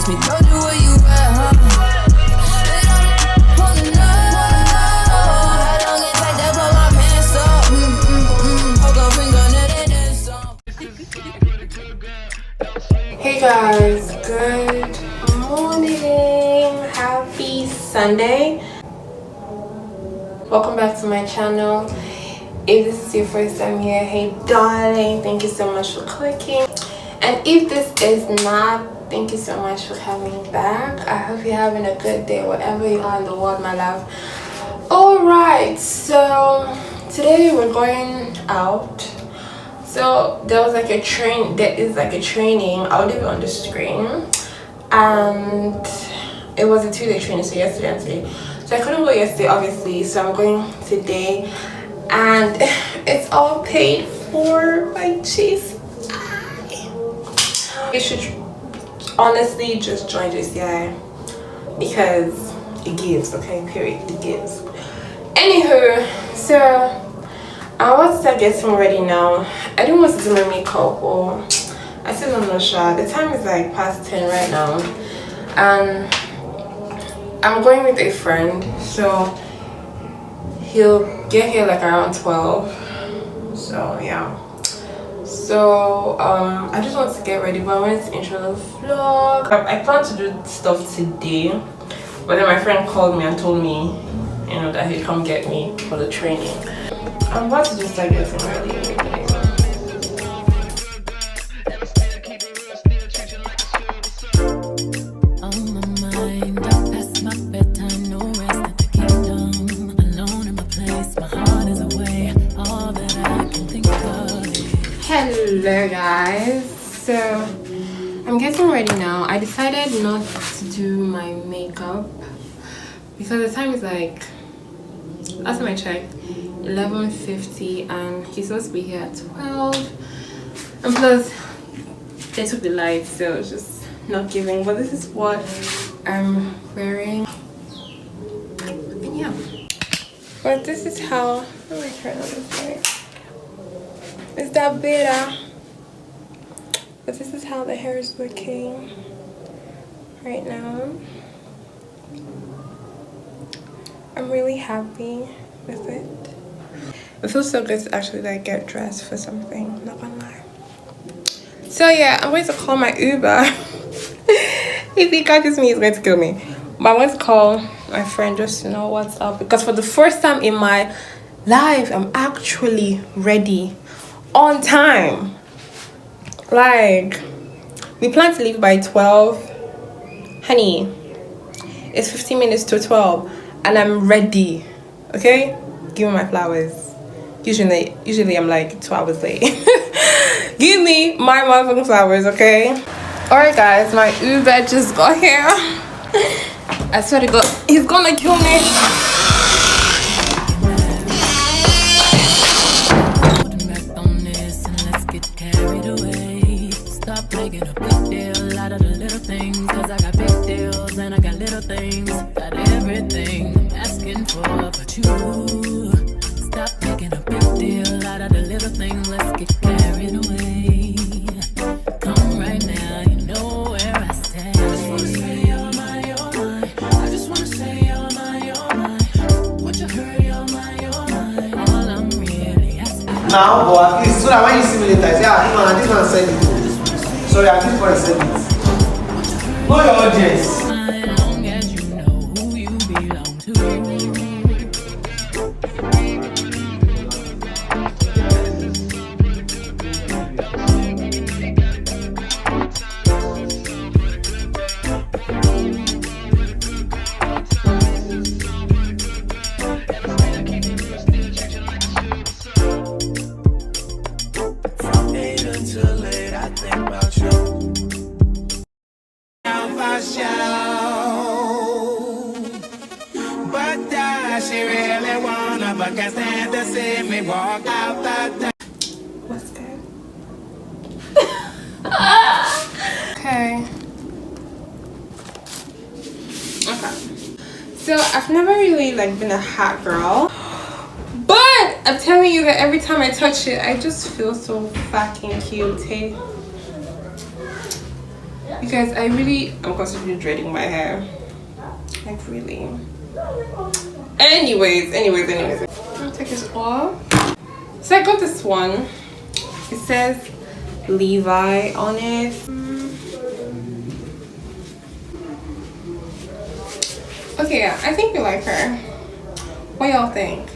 me, told you where you at, huh? Hey guys, good morning, happy Sunday. Welcome back to my channel. If this is your first time here, hey darling, thank you so much for clicking. And if this is not, thank you so much for coming back. I hope you're having a good day wherever you are in the world, my love. Alright, so today we're going out. So there is like a training, I'll leave it on the screen, and it was a 2-day training, so yesterday and today. So I couldn't go yesterday obviously, so I'm going today, and it's all paid for by JCI. You should honestly just join JCI because it gives, okay, period, it gives. Anywho, so I want to start getting ready now. I didn't want to do my makeup, or I still don't know, sure. The time is like past 10 right now, and I'm going with a friend, so he'll get here like around 12. So yeah, so I just want to get ready, but I wanted to intro the vlog. I plan to do stuff today, but then my friend called me and told me, you know, that he'd come get me for the training. I'm about to just like get some ready. On my mind, past my bedtime, no rest at the kingdom. Alone in my place, my heart is away. All that I can think of is. Hello guys, so I'm getting ready now. I decided not to do my makeup because the time is like, last time I checked, 11:50, and he's supposed to be here at 12, and plus they took the lights, so it's just not giving. But this is what I'm wearing, and yeah, but this is how, let me turn on this way. Is that better? But this is how the hair is looking right now. I'm really happy with it. It feels so good to actually like get dressed for something, not gonna lie. So yeah, I'm going to call my Uber. If he catches me, he's going to kill me. But I'm going to call my friend just to know what's up, because for the first time in my life, I'm actually ready on time. Like, we plan to leave by 12. Honey, it's 15 minutes to 12 and I'm ready. Okay, give me my flowers. Usually I'm like 2 hours late. Give me my motherfucking flowers, okay? Alright guys, my Uber just got here. I swear to God, he's gonna kill me. Stop making a big deal out of the little things, cause I got big deals and I got little things. Got everything I'm asking for, but you stop making a big deal out of the little thing. Let's get carried away. Come right now, you know where I stand. I just wanna say you're my, you're mine. I just wanna say you're my, you're mine. Would you hurry, you're my, you're mine. All I'm really asking. Now, but at least so that when you see me later, you say, ah, this man said it. Sorry, at this point I said it. Know your audience. As long as you know who you belong to. From 8 until late, I think about you. But she really wanna, but can't stand to see me walk out that door. What's good? Okay. So I've never really like been a hat girl, but I'm telling you that every time I touch it, I just feel so fucking cute. Hey, because I'm constantly dreading my hair. Like really. Anyways. I'll take this off. So I got this one. It says Levi on it. Okay, yeah, I think we like her. What y'all think?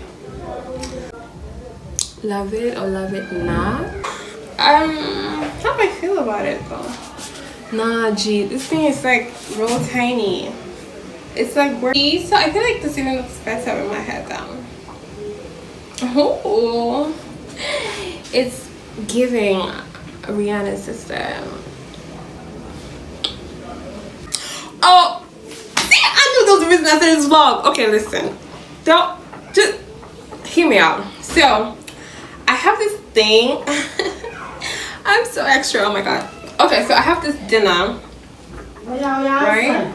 Love it or love it not? How do I feel about it though? Nah, gee, this thing is like real tiny. It's like so I feel like this even looks better with my hair down. Oh, it's giving Rihanna's sister. Oh, see, I knew there was a reason I said this vlog. Okay, listen, don't just hear me out. So I have this thing. I'm so extra. Oh my god. Okay, so I have this dinner, right?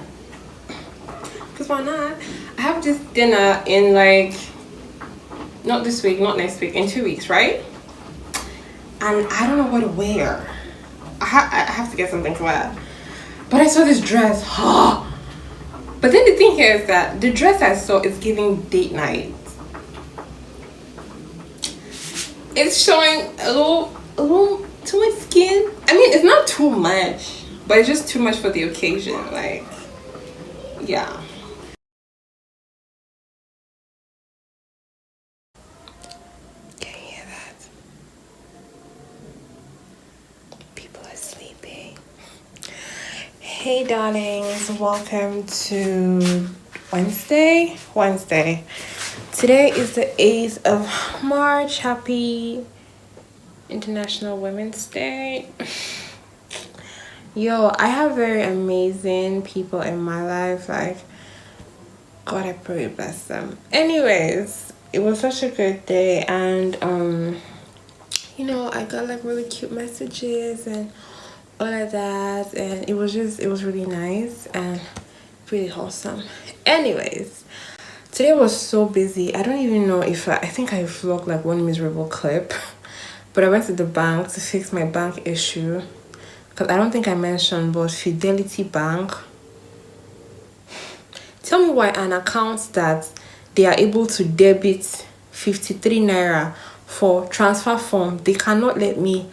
Because why not? I have this dinner in like, not this week, not next week, in 2 weeks, right? And I don't know what to wear. I have to get something to wear. But I saw this dress. But then the thing here is that the dress I saw is giving date night. It's showing a little too much skin. I mean, it's not too much, but it's just too much for the occasion. Like, yeah. Can you hear that? People are sleeping. Hey darlings, welcome to Wednesday. Today is the 8th of March. Happy International Women's Day. Yo, I have very amazing people in my life. Like, God, I pray bless them. Anyways, it was such a good day, and you know, I got like really cute messages and all of that, and it was really nice and really wholesome. Anyways, today was so busy. I don't even know if I think I vlogged like one miserable clip, but I went to the bank to fix my bank issue, because I don't think I mentioned, but Fidelity Bank, tell me why an account that they are able to debit 53 naira for transfer form, they cannot let me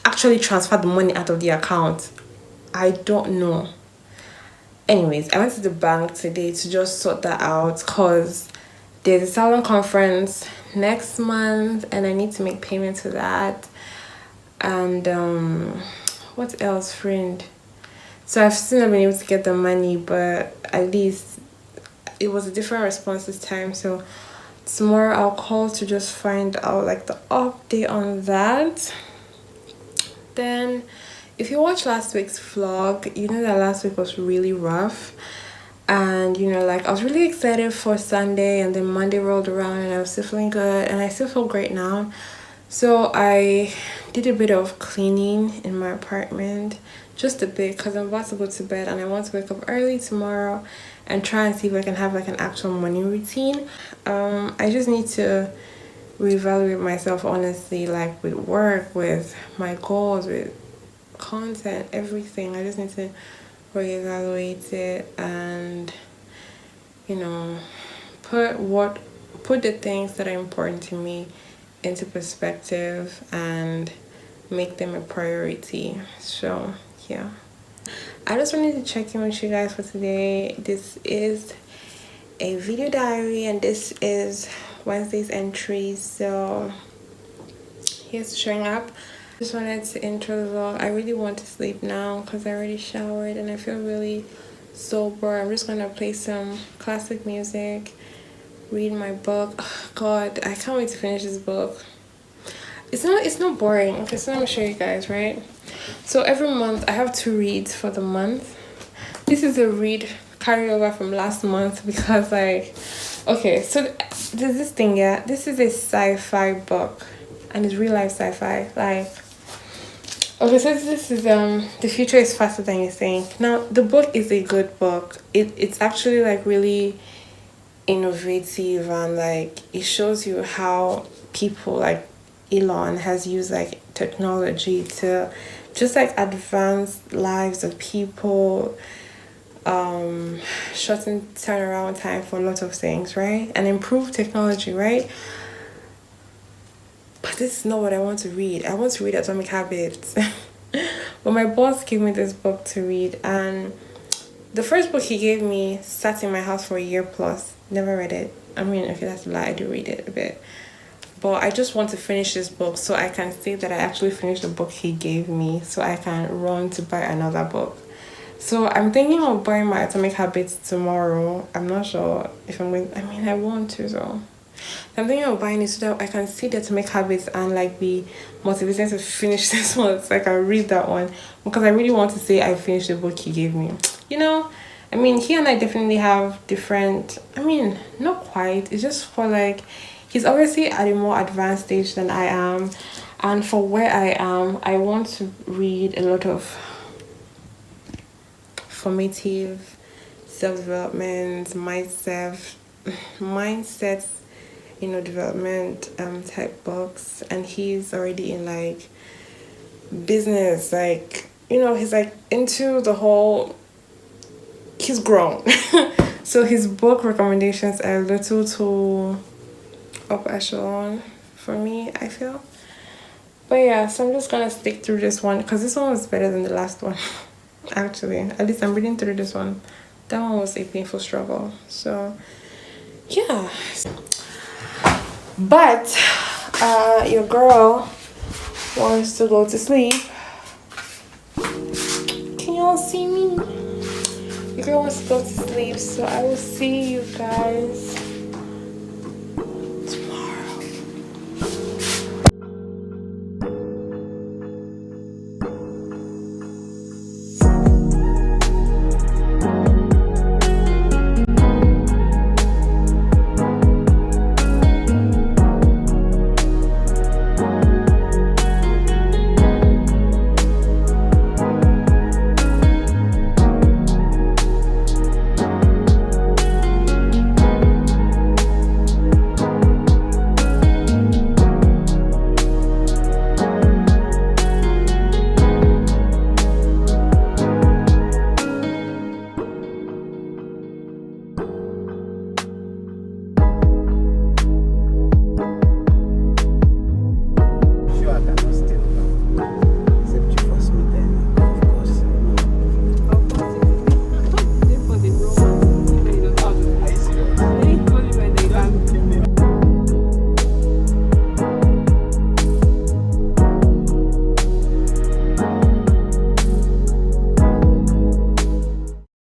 actually transfer the money out of the account. I don't know. Anyways, I went to the bank today to just sort that out, because there's a salon conference next month and I need to make payment to that. And what else, friend? So I've still not been able to get the money, but at least it was a different response this time. So tomorrow I'll call to just find out like the update on that. Then if you watched last week's vlog, you know that last week was really rough, and you know, like I was really excited for Sunday, and then Monday rolled around and I was still feeling good, and I still feel great now. So I did a bit of cleaning in my apartment, just a bit, because I'm about to go to bed and I want to wake up early tomorrow and try and see if I can have like an actual morning routine. I just need to reevaluate myself, honestly, like with work, with my goals, with content, everything. I just need to reevaluate it and, you know, put the things that are important to me into perspective and make them a priority. So yeah, I just wanted to check in with you guys for today. This is a video diary and this is Wednesday's entry. So here's showing up. Just wanted to intro the vlog. I really want to sleep now because I already showered and I feel really sober. I'm just gonna play some classic music, read my book. Oh, God, I can't wait to finish this book. It's not boring. Okay, so let me show you guys, right? So every month I have 2 reads for the month. This is a read carryover from last month because, like, okay, so there's this thing, yeah. This is a sci-fi book and it's real life sci-fi. Like, okay, so this is The Future is Faster Than You Think. Now the book is a good book. It's actually like really innovative and like it shows you how people like Elon has used like technology to just like advance lives of people, shorten turnaround time for a lot of things, right? And improve technology, right? But this is not what I want to read. I want to read Atomic Habits. But my boss gave me this book to read, and the first book he gave me sat in my house for a year plus. Never read it. I mean, okay, that's a lie. I do read it a bit. But I just want to finish this book so I can say that I actually finished the book he gave me, so I can run to buy another book. So I'm thinking of buying my Atomic Habits tomorrow. I'm not sure if I'm going. I mean, I want to though. I'm thinking of buying it so that I can see the Atomic Habits and like be motivated to finish this one, so I can read that one, because I really want to say I finished the book he gave me. You know, I mean, he and I definitely have different. I mean, not quite. It's just for like, he's obviously at a more advanced stage than I am, and for where I am, I want to read a lot of formative self-development, mindsets, you know, development type books. And he's already in like business, like, you know, he's like into the whole, he's grown. So his book recommendations are a little too up echelon for me, I feel. But yeah, so I'm just gonna stick through this one because this one was better than the last one. Actually, at least I'm reading through this one. That one was a painful struggle. So yeah, but your girl wants to go to sleep. Can y'all see me? Your girl wants to go to sleep, so I will see you guys